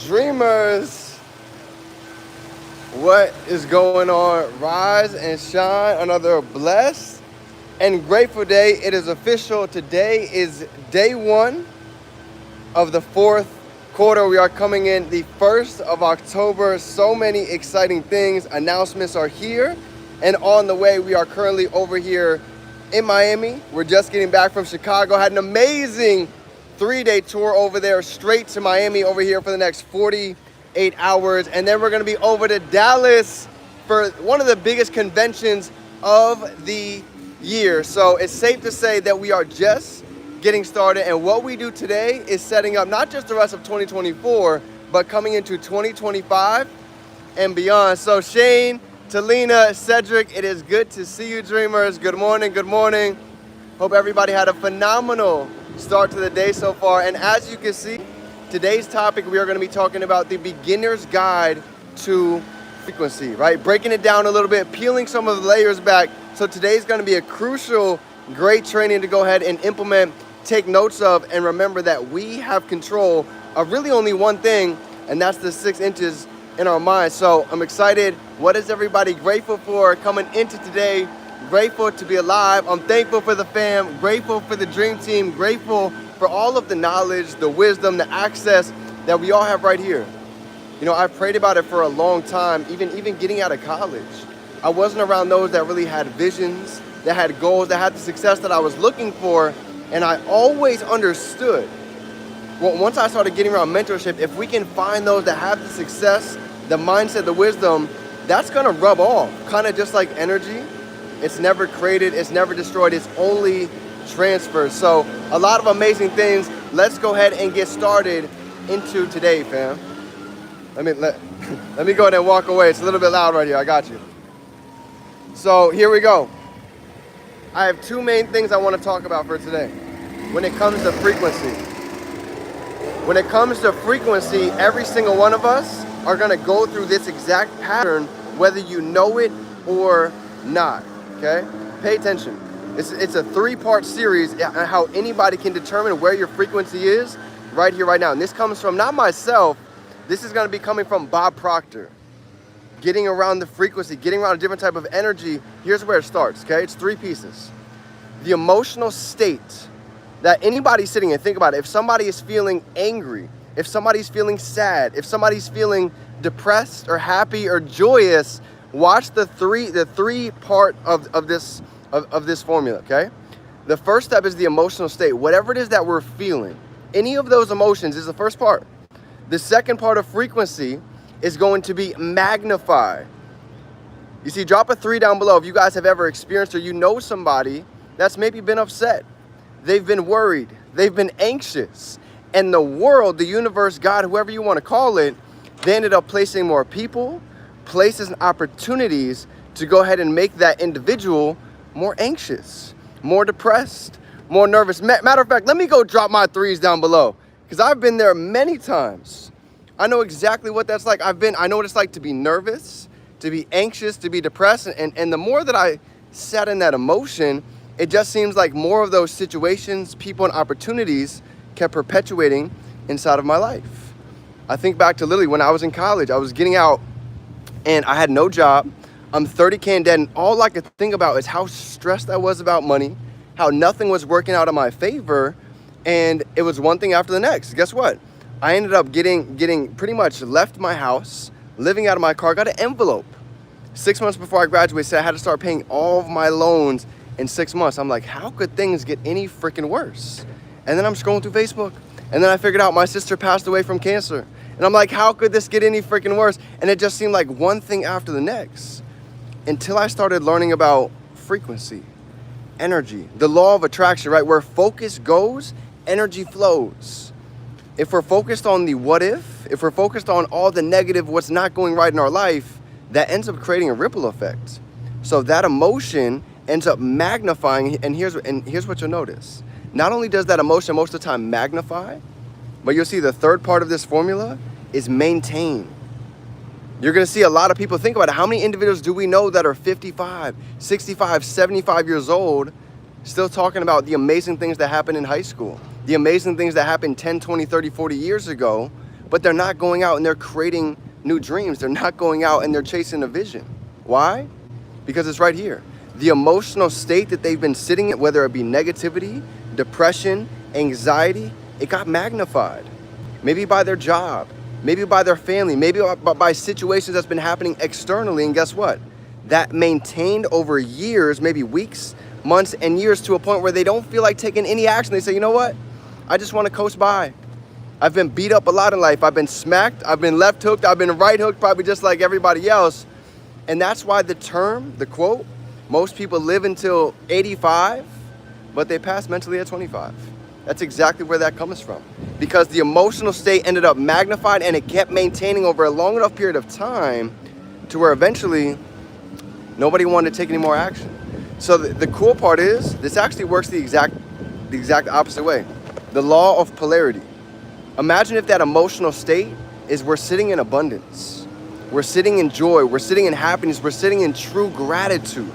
Dreamers, what is going on? Rise and shine. Another blessed and grateful day. It is official. Today is day one of the fourth quarter. We are coming in the 1st of October. So many exciting things. Announcements are here and on the way. We are currently over here in Miami. We're just getting back from Chicago. Had an amazing 3-day tour over there, straight to Miami over here for the next 48 hours. And then we're going to be over to Dallas for one of the biggest conventions of the year. So it's safe to say that we are just getting started. And what we do today is setting up not just the rest of 2024, but coming into 2025 and beyond. So Shane, Talina, Cedric, it is good to see you, dreamers. Good morning, good morning. Hope everybody had a phenomenal start to the day so far. And as you can see, today's topic, we are going to be talking about the beginner's guide to frequency, right? Breaking it down a little bit, peeling some of the layers back. So today's going to be a crucial, great training to go ahead and implement, take notes of, and remember that we have control of really only one thing, and that's the 6 inches in our mind. So I'm excited. What is everybody grateful for coming into today? Grateful to be alive. I'm thankful for the fam, grateful for the dream team, grateful for all of the knowledge, the wisdom, the access that we all have right here. You know, I prayed about it for a long time, even getting out of college. I wasn't around those that really had visions, that had goals, that had the success that I was looking for. And I always understood, well, once I started getting around mentorship, if we can find those that have the success, the mindset, the wisdom, that's gonna rub off, kind of just like energy. It's never created, it's never destroyed, it's only transferred. So a lot of amazing things. Let's go ahead and get started into today, fam. Let me go ahead and walk away. It's a little bit loud right here, I got you. So here we go. I have 2 main things I want to talk about for today when it comes to frequency. When it comes to frequency, every single one of us are going to go through this exact pattern, whether you know it or not. Okay, pay attention. It's a 3-part series on how anybody can determine where your frequency is right here, right now. And this comes from not myself. This is going to be coming from Bob Proctor. Getting around the frequency, getting around a different type of energy. Here's where it starts. Okay, it's 3 pieces. The emotional state that anybody's sitting in. Think about it. If somebody is feeling angry, if somebody's feeling sad, if somebody's feeling depressed or happy or joyous, watch the three part of this formula, okay? The first step is the emotional state. Whatever it is that we're feeling, any of those emotions is the first part. The second part of frequency is going to be magnify. You see, drop a 3 down below if you guys have ever experienced or you know somebody that's maybe been upset. They've been worried. They've been anxious. And the world, the universe, God, whoever you want to call it, they ended up placing more people, places, and opportunities to go ahead and make that individual more anxious, more depressed, more nervous. Matter of fact, let me go drop my 3s down below because I've been there many times. I know exactly what that's like. I know what it's like to be nervous, to be anxious, to be depressed. And the more that I sat in that emotion, it just seems like more of those situations, people, and opportunities kept perpetuating inside of my life. I think back to literally when I was in college. I was getting out and I had no job. I'm 30K in debt, and all I could think about is how stressed I was about money, how nothing was working out in my favor, and it was one thing after the next. Guess what? I ended up getting pretty much left my house, living out of my car, got an envelope. 6 months before I graduated, said I had to start paying all of my loans in 6 months. I'm like, how could things get any freaking worse? And then I'm scrolling through Facebook, and then I figured out my sister passed away from cancer. And I'm like, how could this get any freaking worse? And it just seemed like one thing after the next until I started learning about frequency, energy, the law of attraction, right? Where focus goes, energy flows. If we're focused on the what if we're focused on all the negative, what's not going right in our life, that ends up creating a ripple effect. So that emotion ends up magnifying, and here's what you'll notice. Not only does that emotion most of the time magnify, but you'll see the third part of this formula is maintain. You're going to see a lot of people, think about it. How many individuals do we know that are 55, 65, 75 years old, still talking about the amazing things that happened in high school, the amazing things that happened 10, 20, 30, 40 years ago, but they're not going out and they're creating new dreams. They're not going out and they're chasing a vision. Why? Because it's right here. The emotional state that they've been sitting in, whether it be negativity, depression, anxiety, it got magnified. Maybe by their job, maybe by their family, maybe by situations that's been happening externally. And guess what? That maintained over years, maybe weeks, months, and years, to a point where they don't feel like taking any action. They say, you know what? I just want to coast by. I've been beat up a lot in life. I've been smacked. I've been left hooked. I've been right hooked, probably just like everybody else. And that's why the term, the quote, most people live until 85, but they pass mentally at 25. That's exactly where that comes from. Because the emotional state ended up magnified, and it kept maintaining over a long enough period of time to where eventually nobody wanted to take any more action. So the cool part is, this actually works the exact opposite way. The law of polarity. Imagine if that emotional state is we're sitting in abundance. We're sitting in joy. We're sitting in happiness. We're sitting in true gratitude.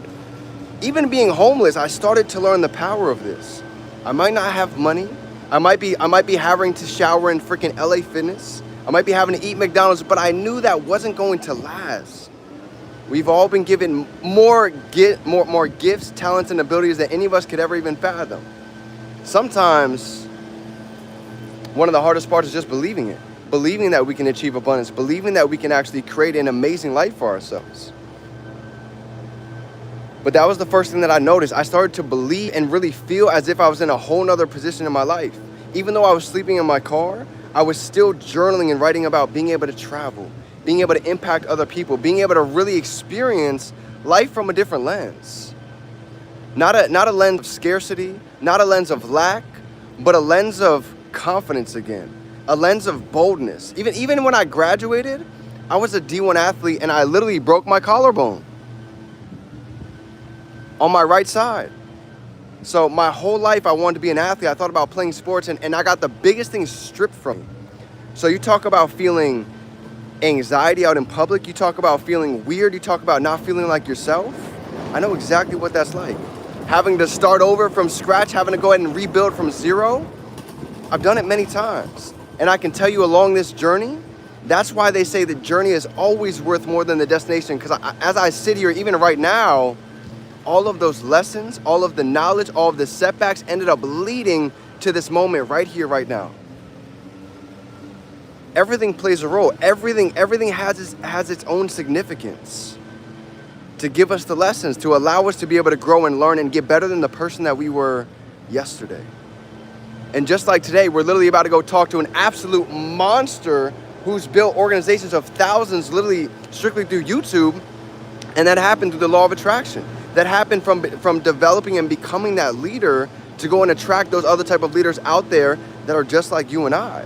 Even being homeless, I started to learn the power of this. I might not have money. I might be having to shower in freaking LA Fitness. I might be having to eat McDonald's, but I knew that wasn't going to last. We've all been given more gifts, talents, and abilities than any of us could ever even fathom. Sometimes one of the hardest parts is just believing it. Believing that we can achieve abundance. Believing that we can actually create an amazing life for ourselves. But that was the first thing that I noticed. I started to believe and really feel as if I was in a whole nother position in my life. Even though I was sleeping in my car, I was still journaling and writing about being able to travel, being able to impact other people, being able to really experience life from a different lens. Not a lens of scarcity, not a lens of lack, but a lens of confidence again, a lens of boldness. Even when I graduated, I was a D1 athlete and I literally broke my collarbone on my right side. So my whole life I wanted to be an athlete. I thought about playing sports and I got the biggest thing stripped from me. So you talk about feeling anxiety out in public, you talk about feeling weird, you talk about not feeling like yourself. I know exactly what that's like. Having to start over from scratch, having to go ahead and rebuild from zero. I've done it many times. And I can tell you along this journey, that's why they say the journey is always worth more than the destination. Because as I sit here, even right now, all of those lessons, all of the knowledge, all of the setbacks ended up leading to this moment right here, right now. Everything plays a role. Everything has its own significance to give us the lessons, to allow us to be able to grow and learn and get better than the person that we were yesterday. And just like today, we're literally about to go talk to an absolute monster who's built organizations of thousands literally strictly through YouTube. And that happened through the law of attraction. That happened from developing and becoming that leader to go and attract those other type of leaders out there that are just like you and I.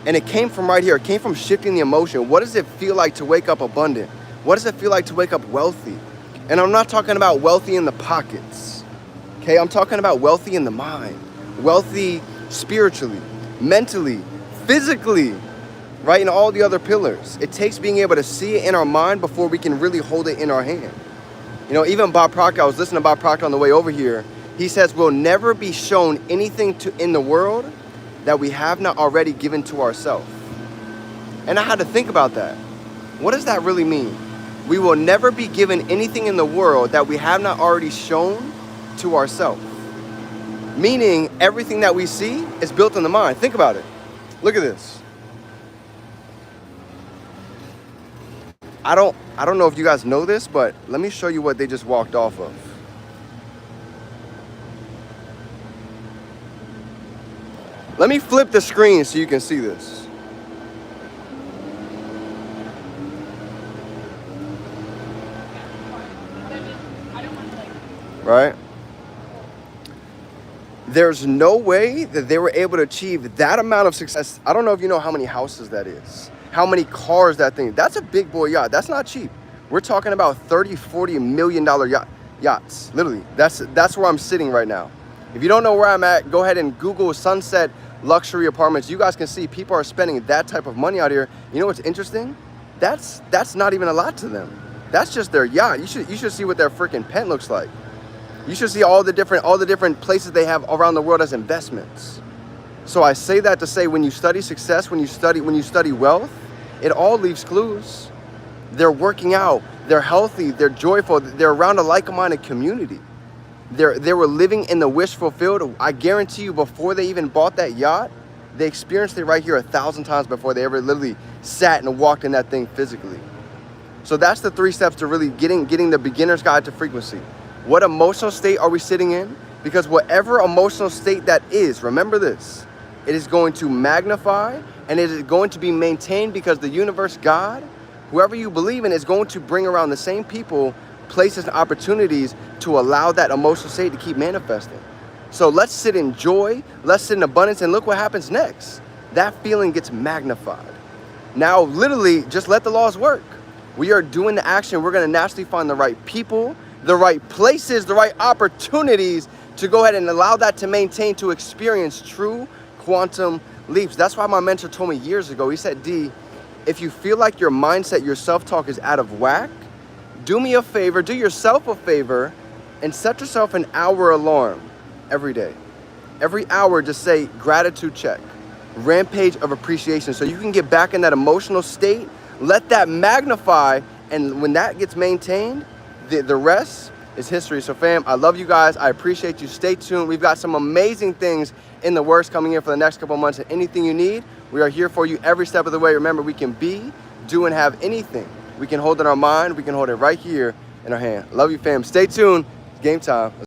And it came from right here. It came from shifting the emotion. What does it feel like to wake up abundant? What does it feel like to wake up wealthy? And I'm not talking about wealthy in the pockets. Okay, I'm talking about wealthy in the mind. Wealthy spiritually, mentally, physically, right? And all the other pillars. It takes being able to see it in our mind before we can really hold it in our hand. You know, even Bob Proctor, I was listening to Bob Proctor on the way over here. He says, we'll never be shown anything in the world that we have not already given to ourselves. And I had to think about that. What does that really mean? We will never be given anything in the world that we have not already shown to ourselves. Meaning everything that we see is built in the mind. Think about it. Look at this. I don't know if you guys know this, but let me show you what they just walked off of. Let me flip the screen so you can see this. Right? There's no way that they were able to achieve that amount of success. I don't know if you know how many houses that is, how many cars that thing. That's a big boy yacht. That's not cheap. We're talking about $30-40 million yachts. Literally, that's where I'm sitting right now. If you don't know where I'm at, go ahead and Google Sunset Luxury Apartments. You guys can see people are spending that type of money out here. You know what's interesting? That's not even a lot to them. That's just their yacht. You should see what their freaking pent looks like. You should see all the different places they have around the world as investments. So I say that to say, when you study success, when you study wealth, it all leaves clues. They're working out, they're healthy, they're joyful, they're around a like-minded community. They were living in the wish fulfilled. I guarantee you, before they even bought that yacht, they experienced it right here 1,000 times before they ever literally sat and walked in that thing physically. So that's the 3 steps to really getting the beginner's guide to frequency. What emotional state are we sitting in? Because whatever emotional state that is, remember this, it is going to magnify and it is going to be maintained, because the universe, God, whoever you believe in, is going to bring around the same people, places, and opportunities to allow that emotional state to keep manifesting. So let's sit in joy, let's sit in abundance, and look what happens next. That feeling gets magnified. Now, literally, just let the laws work. We are doing the action. We're going to naturally find the right people, the right places, the right opportunities to go ahead and allow that to maintain, to experience true quantum leaps. That's why my mentor told me years ago, he said, D, if you feel like your mindset, your self-talk is out of whack, do me a favor, do yourself a favor, and set yourself an hour alarm every day. Every hour, just say gratitude check, rampage of appreciation, so you can get back in that emotional state. Let that magnify, and when that gets maintained, the rest is history. So fam, I love you guys. I appreciate you. Stay tuned. We've got some amazing things in the works coming in for the next couple of months, and anything you need, we are here for you every step of the way. Remember, we can be, do, and have anything. We can hold it in our mind. We can hold it right here in our hand. Love you, fam. Stay tuned. It's game time.